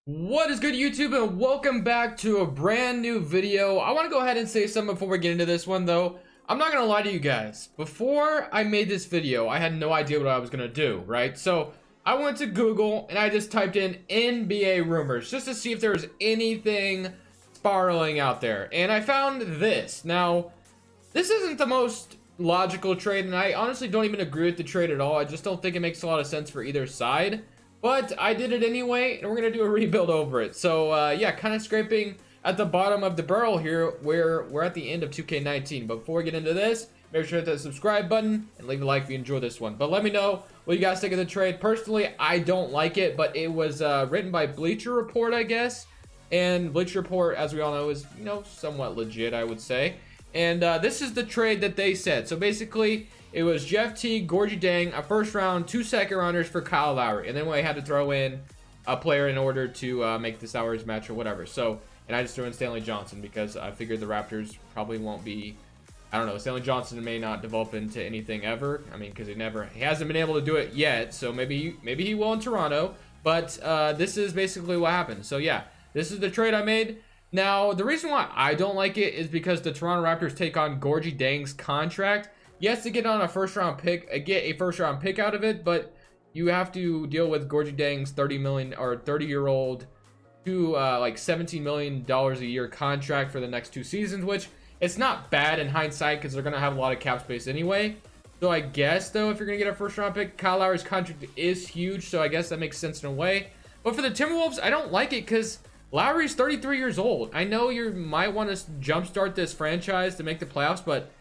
What is good, YouTube, and welcome back to a brand new video. I want to go ahead and say something before we get into this one, though. I'm not gonna lie to you guys. Before I made this video, I had no idea what I was gonna do, right? So I went to Google and I just typed in NBA rumors just to see if there was anything spiraling out there, and I found this. Now, this isn't the most logical trade, and I honestly don't even agree with the trade at all. I just don't think it makes a lot of sense for either side. But I did it anyway, and we're going to do a rebuild over it. So, yeah, kind of scraping at the bottom of the barrel here, where we're at the end of 2K19. But before we get into this, make sure to hit that subscribe button and leave a like if you enjoy this one. But let me know what you guys think of the trade. Personally, I don't like it, but it was written by Bleacher Report, I guess. And Bleacher Report, as we all know, is, somewhat legit, I would say. And this is the trade that they said. So basically, it was Jeff T, Gorgie Dang, a first round, 2 second rounders for Kyle Lowry. And then we had to throw in a player in order to make the salaries match or whatever. So, and I just threw in Stanley Johnson because I figured the Raptors probably won't be, I don't know, Stanley Johnson may not develop into anything ever. I mean, because he hasn't been able to do it yet. So maybe he will in Toronto. But this is basically what happened. So yeah, this is the trade I made. Now, the reason why I don't like it is because the Toronto Raptors take on Gorgie Dang's contract. Yes, to get on a first round pick, get a first round pick out of it, but you have to deal with Gorgie Dang's 30-year-old to like $17 million a year contract for the next 2 seasons, which it's not bad in hindsight because they're going to have a lot of cap space anyway. So I guess, though, if you're going to get a first round pick, Kyle Lowry's contract is huge, so I guess that makes sense in a way. But for the Timberwolves, I don't like it because Lowry's 33 years old. I know you might want to jumpstart this franchise to make the playoffs, but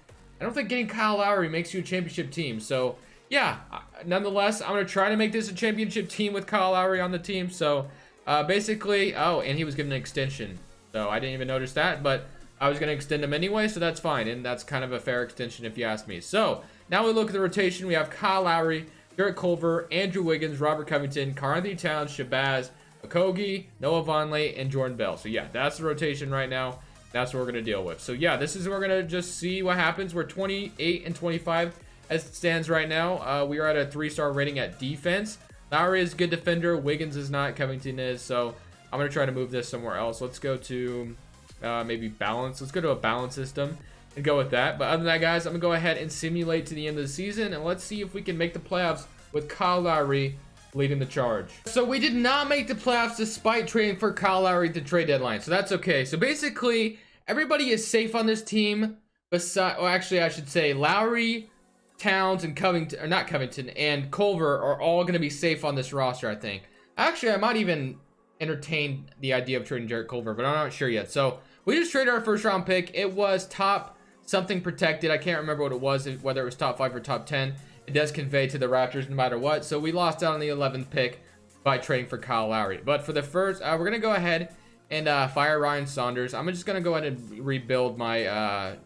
I don't think getting Kyle Lowry makes you a championship team. So, yeah, nonetheless, I'm going to try to make this a championship team with Kyle Lowry on the team. So, basically, oh, and he was given an extension. So, I didn't even notice that, but I was going to extend him anyway, so that's fine. And that's kind of a fair extension if you ask me. So, now we look at the rotation. We have Kyle Lowry, Jarrett Culver, Andrew Wiggins, Robert Covington, Karl-Anthony Towns, Shabazz, Okogie, Noah Vonleh, and Jordan Bell. So, yeah, that's the rotation right now. That's what we're going to deal with. So, yeah, this is we're going to just see what happens. We're 28 and 25 as it stands right now. We are at a 3-star rating at defense. Lowry is a good defender. Wiggins is not. Covington is. So, I'm going to try to move this somewhere else. Let's go to maybe balance. Let's go to a balance system and go with that. But other than that, guys, I'm going to go ahead and simulate to the end of the season. And let's see if we can make the playoffs with Kyle Lowry leading the charge. So we did not make the playoffs despite trading for Kyle Lowry at the trade deadline. So that's okay. So basically, everybody is safe on this team. Well, actually, I should say Lowry, Towns, and Covington, or not Covington, and Culver are all going to be safe on this roster, I think. Actually, I might even entertain the idea of trading Jarrett Culver, but I'm not sure yet. So we just traded our first round pick. It was top something protected. I can't remember what it was, whether it was top 5 or top 10. It does convey to the Raptors no matter what. So we lost out on the 11th pick by trading for Kyle Lowry. But for the first, we're going to go ahead and fire Ryan Saunders. I'm just going to go ahead and rebuild my,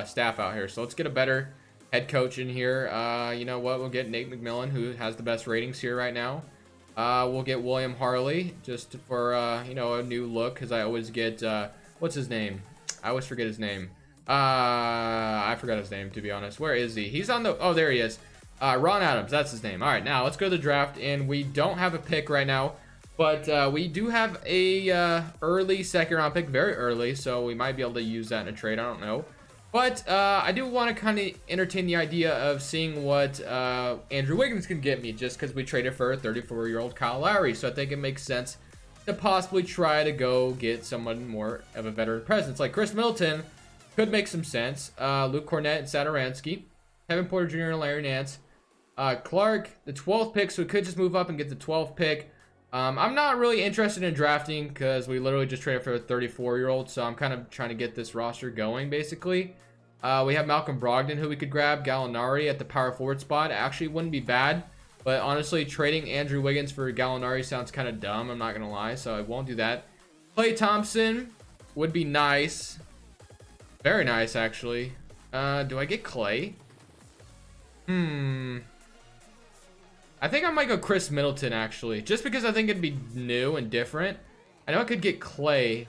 staff out here. So let's get a better head coach in here. You know what? We'll get Nate McMillan, who has the best ratings here right now. We'll get William Harley just for, a new look. Because I always get, what's his name? I always forget his name. I forgot his name, to be honest. Where is he? He's on the, oh, there he is. Ron Adams, that's his name. All right, now let's go to the draft, and we don't have a pick right now, but we do have a early second round pick, very early, so we might be able to use that in a trade. I don't know, but I do want to kind of entertain the idea of seeing what Andrew Wiggins can get me, just because we traded for a 34-year-old Kyle Lowry, so I think it makes sense to possibly try to go get someone more of a veteran presence, like Chris Middleton. Could make some sense. Luke Cornett and Satoransky, Kevin Porter Jr. and Larry Nance. Clark, the 12th pick, so we could just move up and get the 12th pick. I'm not really interested in drafting because we literally just traded for a 34-year-old, so I'm kind of trying to get this roster going, basically. We have Malcolm Brogdon, who we could grab. Gallinari at the power forward spot. Actually, wouldn't be bad, but honestly, trading Andrew Wiggins for Gallinari sounds kind of dumb, I'm not going to lie, so I won't do that. Klay Thompson would be nice. Very nice, actually. Do I get Klay? I think I might go Chris Middleton, actually. Just because I think it'd be new and different. I know I could get Klay.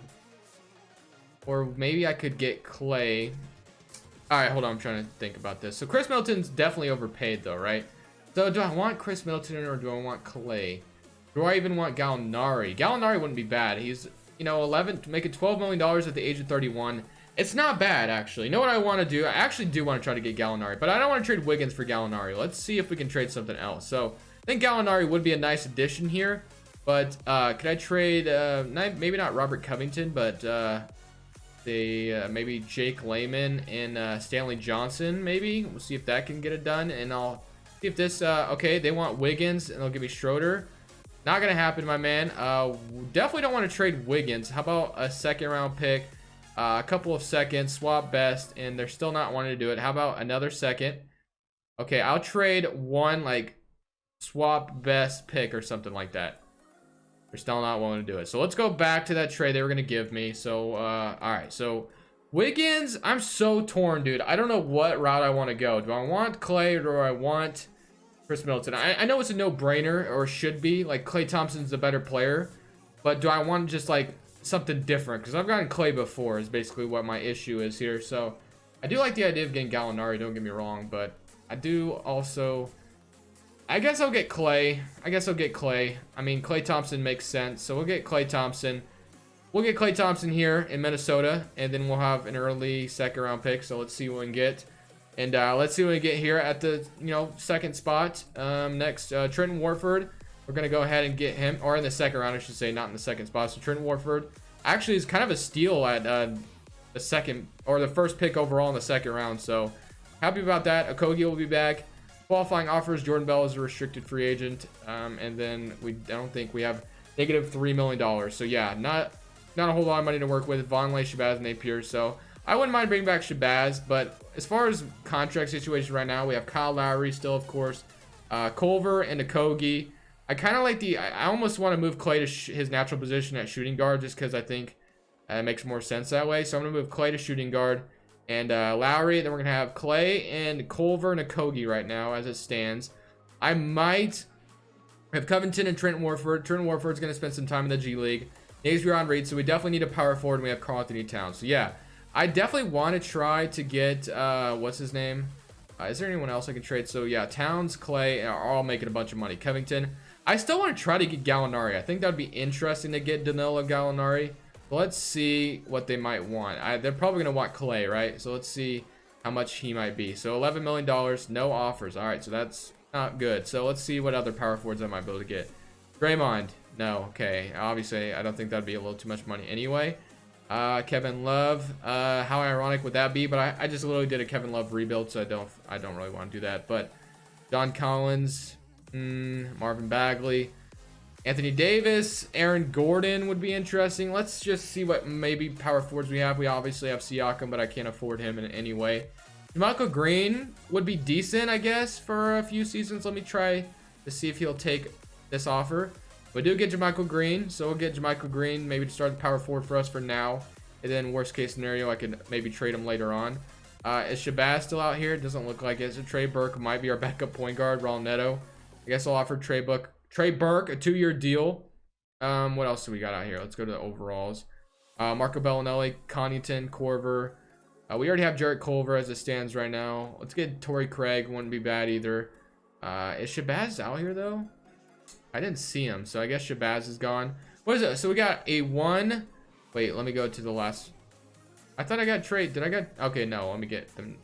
Or maybe I could get Klay. Alright, hold on. I'm trying to think about this. So Chris Middleton's definitely overpaid, though, right? So do I want Chris Middleton or do I want Klay? Do I even want Gallinari? Gallinari wouldn't be bad. He's, you know, 11, making $12 million at the age of 31. It's not bad, actually. You know what I want to do? I actually do want to try to get Gallinari, but I don't want to trade Wiggins for Gallinari. Let's see if we can trade something else. So I think Gallinari would be a nice addition here, but could I trade, maybe not Robert Covington, but maybe Jake Layman and Stanley Johnson, maybe. We'll see if that can get it done, and I'll see if this, okay, they want Wiggins, and they'll give me Schroeder. Not gonna happen, my man. Definitely don't want to trade Wiggins. How about a second round pick, a couple of seconds, swap best, and they're still not wanting to do it. How about another second? Okay, I'll trade one, like, swap best pick or something like that. They're still not willing to do it. So let's go back to that trade they were gonna give me. So all right, so Wiggins, I'm so torn, dude. I don't know what route I want to go. Do I want Clay or do I want Chris Middleton? I know it's a no-brainer, or should be. Like, Klay Thompson's the better player, but do I want just like something different? Because I've gotten Clay before is basically what my issue is here. So I do like the idea of getting Gallinari, don't get me wrong, but I do also, I guess I'll get Clay. I mean, Klay Thompson makes sense, so we'll get Klay Thompson. We'll get Klay Thompson here in Minnesota, and then we'll have an early second round pick. So let's see what we can get. And let's see what we get here at the, you know, second spot. Next, Trenton Warford. We're going to go ahead and get him, or in the second round, I should say, not in the second spot. So Trenton Warford actually is kind of a steal at the second, or the first pick overall in the second round. So happy about that. Okogie will be back. Qualifying offers, Jordan Bell is a restricted free agent. And then I don't think we have negative $3 million. So yeah, not a whole lot of money to work with. Vonleh, Shabazz, Napier. So I wouldn't mind bringing back Shabazz, but as far as contract situation right now, we have Kyle Lowry still, of course, Culver and Okogie. I kind of like I almost want to move Clay to his natural position at shooting guard, just because I think it makes more sense that way. So I'm going to move Clay to shooting guard and Lowry. Then we're going to have Clay and Culver and Okogie right now as it stands. I might have Covington and Trent Warford. Trent Warford's going to spend some time in the G League. Naismith Reed, so we definitely need a power forward, and we have Karl-Anthony Towns. So yeah, I definitely want to try to get, what's his name? Is there anyone else I can trade? So yeah, Towns, Clay are all making a bunch of money. Covington. I still want to try to get Gallinari. I think that would be interesting to get Danilo Gallinari. But let's see what they might want. They're probably going to want Clay, right? So let's see how much he might be. So $11 million, no offers. All right, so that's not good. So let's see what other power forwards I might be able to get. Draymond. No, okay. Obviously, I don't think that'd be a little too much money anyway. Kevin Love. How ironic would that be? But I just literally did a Kevin Love rebuild, so I don't really want to do that. But Don Collins, Marvin Bagley, Anthony Davis, Aaron Gordon would be interesting. Let's just see what maybe power forwards we have. We obviously have Siakam, but I can't afford him in any way. JaMychal Green would be decent, I guess, for a few seasons. Let me try to see if he'll take this offer. We do get JaMychal Green, so we'll get JaMychal Green maybe to start the power forward for us for now. And then worst case scenario, I could maybe trade him later on. Is Shabazz still out here? It doesn't look like it. So Trey Burke might be our backup point guard. Raul Neto. I guess I'll offer Trey Burke a 2-year deal. What else do we got out here? Let's go to the overalls. Marco Bellinelli, Connaughton, Korver. We already have Jarrett Culver as it stands right now. Let's get Torrey Craig. Wouldn't be bad either. Is Shabazz out here though? I didn't see him, so I guess Shabazz is gone. What is it? So we got a 1. Wait, let me go to the last. I thought I got trade. Did I get? Okay, no. Let me get them.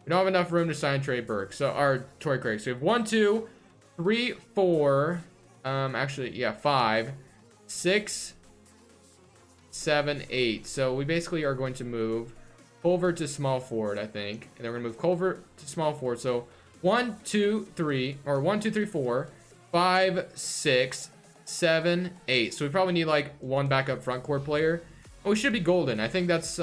We don't have enough room to sign Trey Burke. So our Torrey Craig. So we have 1, 2, 3, 4. Actually, yeah, 5, 6, 7, 8. So we basically are going to move Culver to small forward, I think, and then we're gonna move Culver to small forward. So 1, 2, 3, or 1, 2, 3, 4. 5, 6, 7, 8. So we probably need like one backup front court player. Oh, we should be golden. I think that's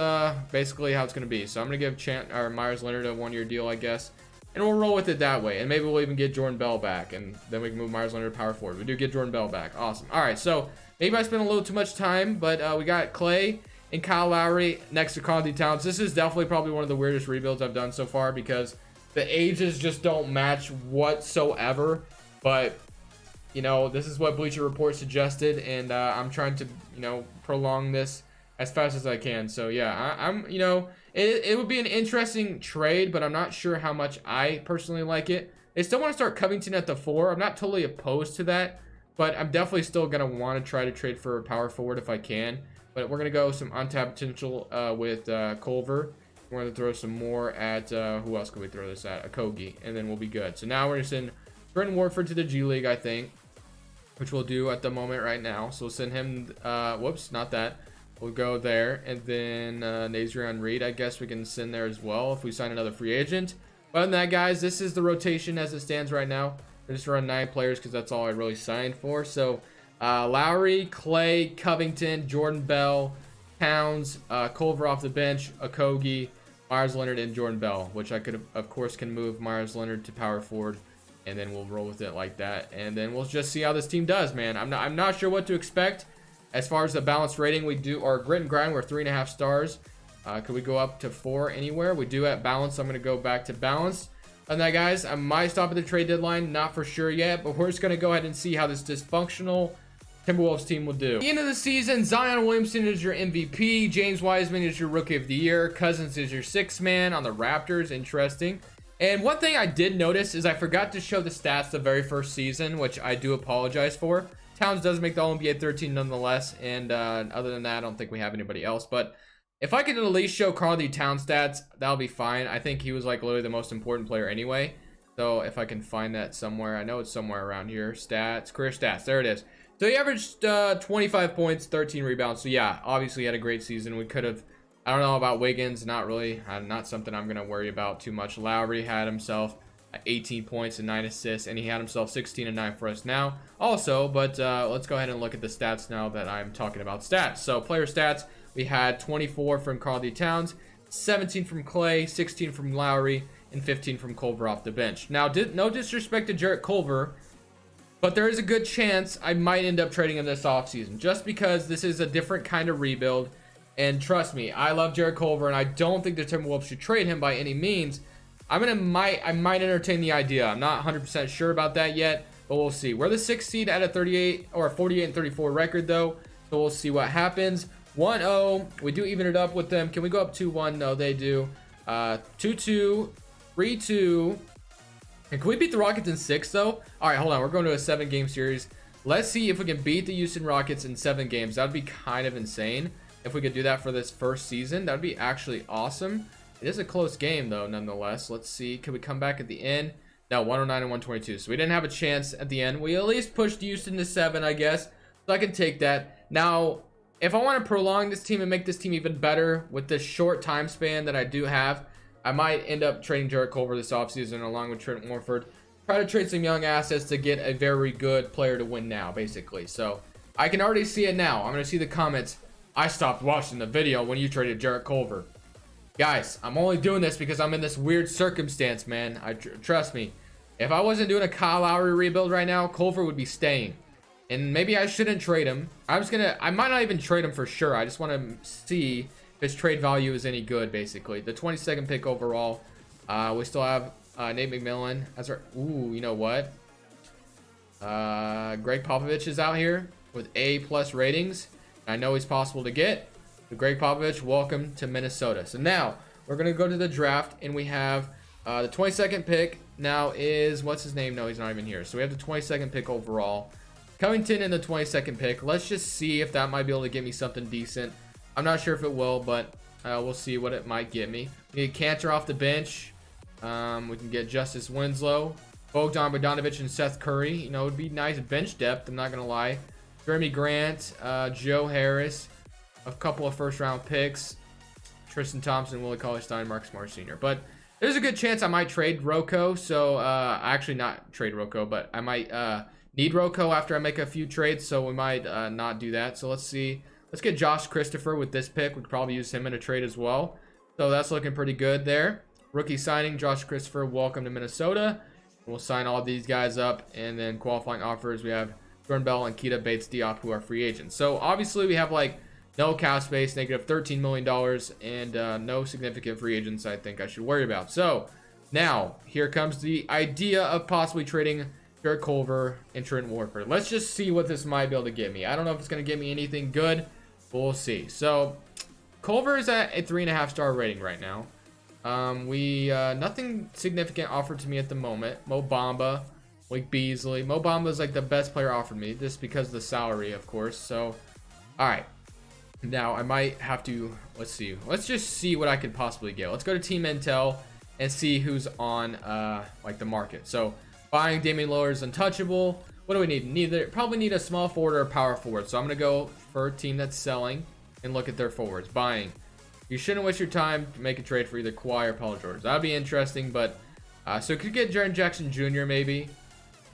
basically how it's going to be. So I'm going to give Myers Leonard a 1-year deal, I guess. And we'll roll with it that way. And maybe we'll even get Jordan Bell back. And then we can move Myers Leonard to power forward. We do get Jordan Bell back. Awesome. All right, so maybe I spent a little too much time. But we got Clay and Kyle Lowry next to Karl-Anthony Towns. This is definitely probably one of the weirdest rebuilds I've done so far, because the ages just don't match whatsoever. But you know, this is what Bleacher Report suggested, and I'm trying to, you know, prolong this as fast as I can. So yeah, I'm you know, it would be an interesting trade, but I'm not sure how much I personally like it. I still want to start Covington at the 4. I'm not totally opposed to that, but I'm definitely still gonna want to try to trade for a power forward if I can. But we're gonna go some untapped potential with Culver. We're gonna throw some more at who else can we throw this at? Akogi, and then we'll be good. So now we're gonna send Trent Warford to the G League, I think, which we'll do at the moment right now. So we'll send him. Whoops, not that. We'll go there, and then Nazarian Reed, I guess we can send there as well if we sign another free agent. Other than that, guys, this is the rotation as it stands right now. I just run 9 players because that's all I really signed for. So Lowry, Clay, Covington, Jordan Bell, Towns, Culver off the bench, Akogi, Myers Leonard, and Jordan Bell, which I could, of course, can move Myers Leonard to power forward, and then we'll roll with it like that. And then we'll just see how this team does, man. I'm not sure what to expect. As far as the balanced rating, we do our grit and grind, we're 3.5 stars. Could we go up to 4 anywhere? We do at balance, so I'm going to go back to balance. And that, guys, I might stop at the trade deadline, not for sure yet, but we're just going to go ahead and see how this dysfunctional Timberwolves team will do. At the end of the season, Zion Williamson is your MVP, James Wiseman is your Rookie of the Year, Cousins is your 6th man on the Raptors. Interesting. And one thing I did notice is I forgot to show the stats the very first season, which I do apologize for. Towns does make the All-NBA 13 nonetheless, and other than that, I don't think we have anybody else. But if I could at least show Karl-Anthony Towns stats, that'll be fine. I think he was like literally the most important player anyway. So if I can find that somewhere, I know it's somewhere around here. Stats, career stats, there it is. So he averaged 25 points, 13 rebounds. So yeah, obviously he had a great season. We could have, I don't know about Wiggins, not really, not something I'm gonna worry about too much. Lowry had himself 18 points and 9 assists, and he had himself 16 and 9 for us now also. But let's go ahead and look at the stats now that I'm talking about stats. So player stats, we had 24 from Karl-Anthony Towns, 17 from Clay, 16 from Lowry, and 15 from Culver off the bench. Now, no disrespect to Jarrett Culver, but there is a good chance I might end up trading him this offseason, just because this is a different kind of rebuild. And trust me, I love Jarrett Culver, and I don't think the Timberwolves should trade him by any means. I might entertain the idea. I'm not 100% sure about that yet, but we'll see. We're the 6th seed at a 38 or 48 and 34 record though, so we'll see what happens. 1-0. We do even it up with them. Can we go up 2-1? No, they do. 2-2, 3-2. And can we beat the Rockets in 6 though? All right, hold on. We're going to a 7-game series. Let's see if we can beat the Houston Rockets in 7 games. That would be kind of insane if we could do that for this first season. That would be actually awesome. It is a close game, though, nonetheless. Let's see. Can we come back at the end? No, 109 and 122. So we didn't have a chance at the end. We at least pushed Houston to 7, I guess. So I can take that. Now, if I want to prolong this team and make this team even better with this short time span that I do have, I might end up trading Jarrett Culver this offseason along with Trent Warford. Try to trade some young assets to get a very good player to win now, basically. So I can already see it now. I'm going to see the comments. I stopped watching the video when you traded Jarrett Culver. Guys, I'm only doing this because I'm in this weird circumstance, man. Trust me. If I wasn't doing a Kyle Lowry rebuild right now, Culver would be staying. And maybe I shouldn't trade him. I might not even trade him for sure. I just want to see if his trade value is any good, basically. The 22nd pick overall. We still have Nate McMillan as our... Ooh, you know what? Greg Popovich is out here with A+ ratings. I know he's possible to get. Greg Popovich, welcome to Minnesota. So now we're going to go to the draft, and we have the 22nd pick now is, what's his name? No, he's not even here. So we have the 22nd pick overall. Covington in the 22nd pick. Let's just see if that might be able to get me something decent. I'm not sure if it will, but we'll see what it might get me. We need Cantor off the bench. We can get Justice Winslow, Bogdan Bogdanovic, and Seth Curry. You know, it would be nice bench depth, I'm not going to lie. Jeremy Grant, Joe Harris. A couple of first-round picks, Tristan Thompson, Willie Cauley-Stein, Mark Smart Sr. But there's a good chance I might trade Rocco. So actually not trade Rocco, but I might need Rocco after I make a few trades. So we might not do that. So let's see. Let's get Josh Christopher with this pick. We could probably use him in a trade as well. So that's looking pretty good there. Rookie signing, Josh Christopher, welcome to Minnesota. We'll sign all these guys up. And then qualifying offers, we have Jordan Bell and Keita Bates-Diop, who are free agents. So obviously we have like no cap space, negative $13 million, and no significant free agents I think I should worry about. So now here comes the idea of possibly trading Jarrett Culver and Trent Warford. Let's just see what this might be able to get me. I don't know if it's going to get me anything good, but we'll see. So Culver is at a 3.5-star rating right now. Nothing significant offered to me at the moment. Mo Bamba, Like Beasley. Mo Bamba's like the best player offered me. This because of the salary, of course. So, all right. Now, I might have to, let's see. Let's just see what I could possibly get. Let's go to Team Intel and see who's on, like, the market. So, buying Damian Lillard is untouchable. What do we need? Probably need a small forward or a power forward. So, I'm going to go for a team that's selling and look at their forwards. Buying. You shouldn't waste your time to make a trade for either Kawhi or Paul George. That would be interesting, but, so could get Jaren Jackson Jr. maybe.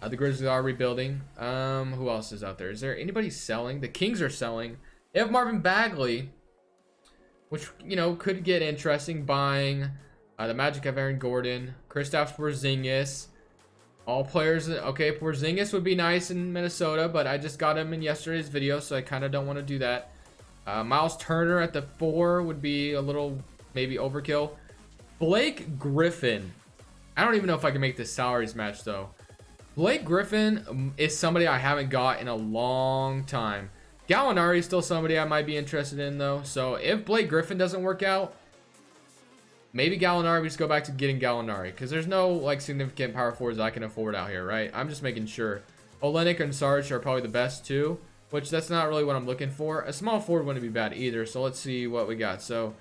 The Grizzlies are rebuilding. Who else is out there? Is there anybody selling? The Kings are selling. They have Marvin Bagley, which, you know, could get interesting. Buying. The Magic have Aaron Gordon. Kristaps Porzingis. All players. Okay, Porzingis would be nice in Minnesota, but I just got him in yesterday's video, so I kind of don't want to do that. Miles Turner at the 4 would be a little maybe overkill. Blake Griffin. I don't even know if I can make this salaries match, though. Blake Griffin is somebody I haven't got in a long time. Gallinari is still somebody I might be interested in, though. So if Blake Griffin doesn't work out, maybe Gallinari, we just go back to getting Gallinari. Because there's no, like, significant power forwards I can afford out here, right? I'm just making sure. Olynyk and Sarge are probably the best, too. Which, that's not really what I'm looking for. A small forward wouldn't be bad, either. So let's see what we got. So,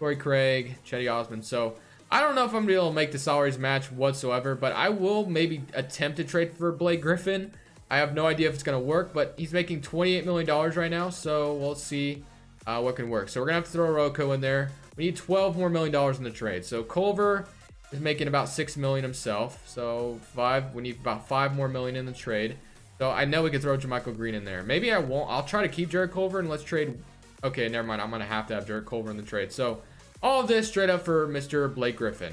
Torrey Craig, Chetty Osman. So, I don't know if I'm going to be able to make the salaries match whatsoever. But I will maybe attempt to trade for Blake Griffin. I have no idea if it's going to work, but he's making $28 million right now, so we'll see what can work. So we're going to have to throw Rocco in there. We need $12 more million in the trade. So Culver is making about $6 million himself. So we need about $5 more million in the trade. So I know we could throw JaMychal Green in there. Maybe I won't. I'll try to keep Jarrett Culver and let's trade. Okay, never mind. I'm going to have Jarrett Culver in the trade. So all of this straight up for Mr. Blake Griffin.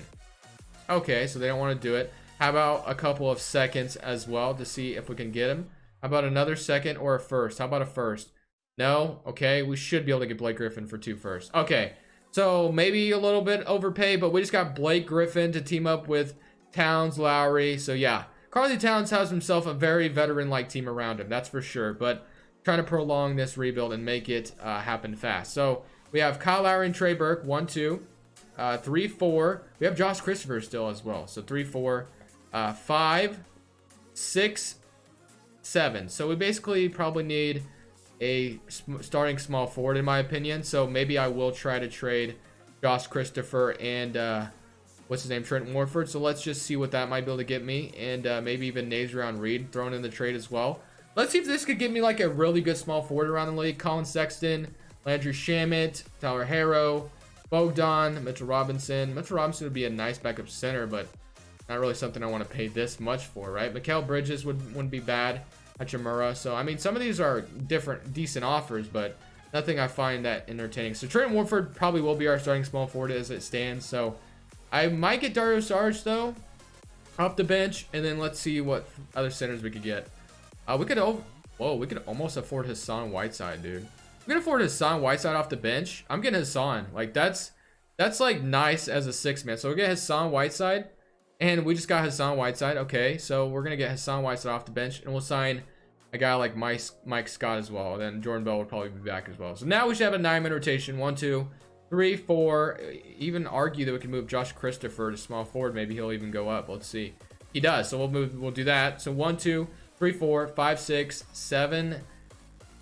Okay, so they don't want to do it. How about a couple of seconds as well to see if we can get him? How about another second or a first? How about a first? No? Okay, we should be able to get Blake Griffin for 2 firsts. Okay, so maybe a little bit overpay, but we just got Blake Griffin to team up with Towns, Lowry. So yeah, Karl Towns has himself a very veteran-like team around him, that's for sure. But trying to prolong this rebuild and make it happen fast. So we have Kyle Lowry and Trey Burke, 1, 2, 3, 4. We have Josh Christopher still as well. So 3, 4. 5, 6, 7. So we basically probably need a starting small forward in my opinion. So maybe I will try to trade Josh Christopher and what's his name, Trent Warford. So let's just see what that might be able to get me, and maybe even Nazarion Reed thrown in the trade as well. Let's see if this could get me like a really good small forward around the league. Colin Sexton, Landry Shamet, Tyler Harrow, Bogdan, Mitchell Robinson. Mitchell Robinson would be a nice backup center, but not really something I want to pay this much for, right? Mikal Bridges wouldn't be bad. Hachimura. So, I mean, some of these are decent offers, but nothing I find that entertaining. So, Trent Warford probably will be our starting small forward as it stands. So, I might get Dario Saric, though, off the bench. And then let's see what other centers we could get. We could almost afford Hassan Whiteside, dude. We can afford Hassan Whiteside off the bench. I'm getting Hassan. Like, that's like nice as a 6-man. So, we'll get Hassan Whiteside. And we just got Hassan Whiteside. Okay, so we're going to get Hassan Whiteside off the bench. And we'll sign a guy like Mike Scott as well. Then Jordan Bell would probably be back as well. So now we should have a 9-man rotation. 1, 2, 3, 4. Even argue that we can move Josh Christopher to small forward. Maybe he'll even go up. Let's see. He does. So we'll do that. So 1, 2, 3, 4, 5, 6, 7,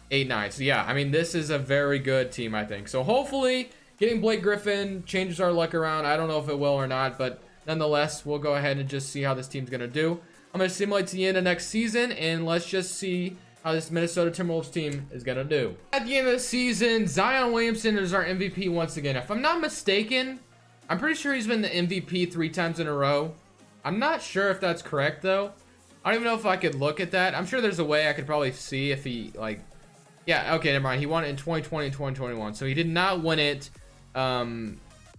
8, 9. So yeah, I mean, this is a very good team, I think. So hopefully getting Blake Griffin changes our luck around. I don't know if it will or not, but nonetheless, we'll go ahead and just see how this team's going to do. I'm going to simulate to the end of next season, and let's just see how this Minnesota Timberwolves team is going to do. At the end of the season, Zion Williamson is our MVP once again. If I'm not mistaken, I'm pretty sure he's been the MVP 3 times in a row. I'm not sure if that's correct, though. I don't even know if I could look at that. I'm sure there's a way I could probably see if he, like... Yeah, okay, never mind. He won it in 2020 and 2021, so he did not win it,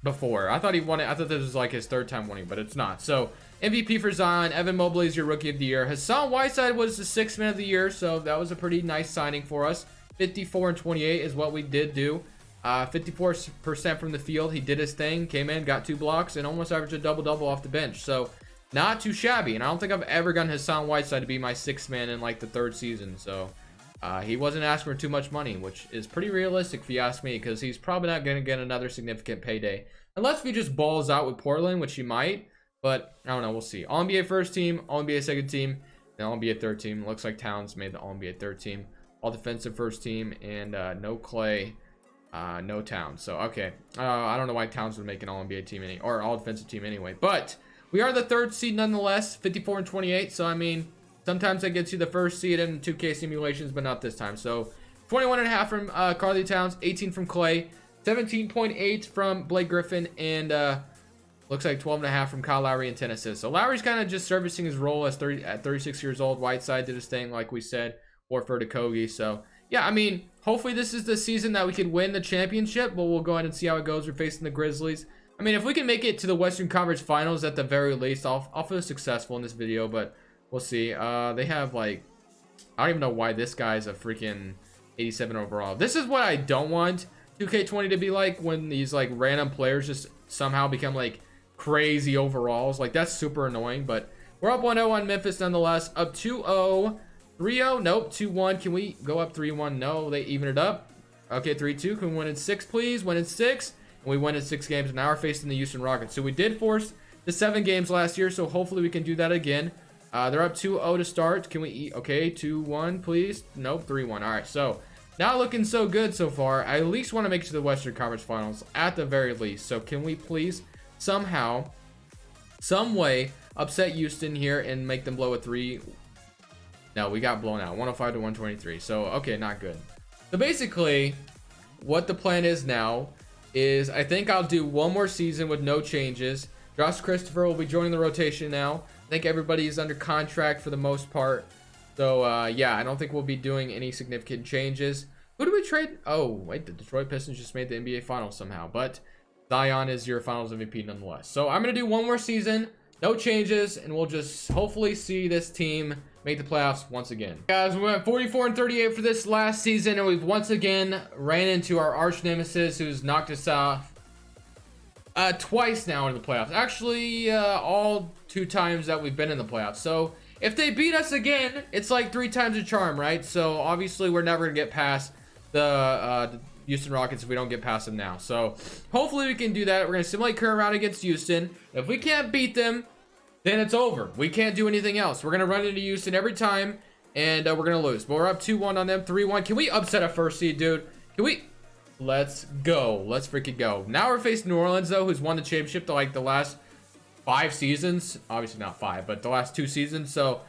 before. I thought he won it. I thought this was like his 3rd time winning, but it's not. So MVP for Zion. Evan Mobley is your rookie of the year. Hassan Whiteside was the 6th man of the year, so that was a pretty nice signing for us. 54 and 28 is what we did do. 54% from the field. He did his thing, came in, got 2 blocks, and almost averaged a double-double off the bench. So not too shabby. And I don't think I've ever gotten Hassan Whiteside to be my 6th man in like the 3rd season. So he wasn't asking for too much money, which is pretty realistic if you ask me, because he's probably not going to get another significant payday. Unless he just balls out with Portland, which he might. But I don't know. We'll see. All-NBA first team, All-NBA second team. an All-NBA third team. Looks like Towns made the All-NBA third team. All defensive first team, and no Clay, no Towns. So, okay. I don't know why Towns would make an All-NBA team or all-defensive team anyway. But we are the third seed nonetheless, 54 and 28. So, I mean, sometimes that gets you the first seed in 2K simulations, but not this time. So, 21.5 from Karl Towns, 18 from Clay, 17.8 from Blake Griffin, and looks like 12.5 from Kyle Lowry and 10 assists. So Lowry's kind of just servicing his role at 36 years old. Whiteside did his thing, like we said. Warford to Kogi. So yeah, I mean, hopefully this is the season that we could win the championship, but we'll go ahead and see how it goes. We're facing the Grizzlies. I mean, if we can make it to the Western Conference Finals at the very least, I'll feel successful in this video, but we'll see. They have like, I don't even know why this guy's a freaking 87 overall. This is what I don't want 2K20 to be like, when these like random players just somehow become like crazy overalls. Like, that's super annoying. But we're up 1-0 on Memphis nonetheless. Up 2-0. 3-0. Nope. 2-1. Can we go up 3-1? No, they even it up. Okay, 3-2. Can we win in 6, please? Win in 6. And we win in 6 games. Now we're facing the Houston Rockets. So we did force the 7 games last year, so hopefully we can do that again. They're up 2-0 to start. Can we eat? Okay, 2-1, please. Nope, 3-1. All right, so not looking so good so far. I at least want to make it to the Western Conference Finals at the very least. So can we please somehow, some way, upset Houston here and make them blow a 3? No, we got blown out, 105 to 123. So okay, not good. So basically, what the plan is now is I think I'll do one more season with no changes. Josh Christopher will be joining the rotation now. I think everybody is under contract for the most part. So yeah, I don't think we'll be doing any significant changes. Who do we trade? Oh wait, the Detroit Pistons just made the NBA Finals somehow, but Zion is your Finals MVP nonetheless. So I'm gonna do one more season, no changes, and we'll just hopefully see this team make the playoffs once again. Guys, we went 44 and 38 for this last season, and we've once again ran into our arch nemesis, who's knocked us off twice now in the playoffs. Actually, all 2 times that we've been in the playoffs. So if they beat us again, it's like 3 times a charm, right? So obviously we're never gonna get past the Houston Rockets if we don't get past them now. So hopefully we can do that. We're gonna simulate current round against Houston. If we can't beat them, then it's over. We can't do anything else. We're gonna run into Houston every time, and we're gonna lose. But we're up 2-1 on them, 3-1. Can we upset a first seed, dude? Can we? Let's go. Let's freaking go. Now we're facing New Orleans, though, who's won the championship the last 5 seasons. Obviously not 5, but the last 2 seasons. So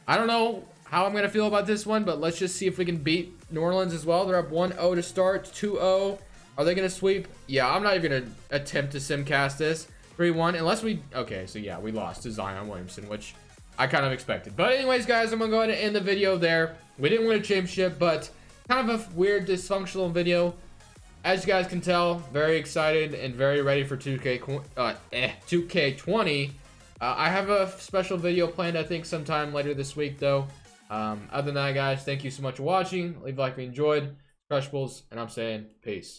I don't know how I'm gonna feel about this one, but let's just see if we can beat New Orleans as well. They're up 1-0 to start, 2-0. Are they gonna sweep? Yeah, I'm not even gonna attempt to simcast this. 3-1, unless we, okay, so yeah, we lost to Zion Williamson, which I kind of expected. But anyways, guys, I'm gonna go ahead and end the video there. We didn't win a championship, but kind of a weird, dysfunctional video. As you guys can tell, very excited and very ready for 2K20. I have a special video planned, I think, sometime later this week, though. Other than that, guys, thank you so much for watching. Leave a like if you enjoyed. Crushables, and I'm saying peace.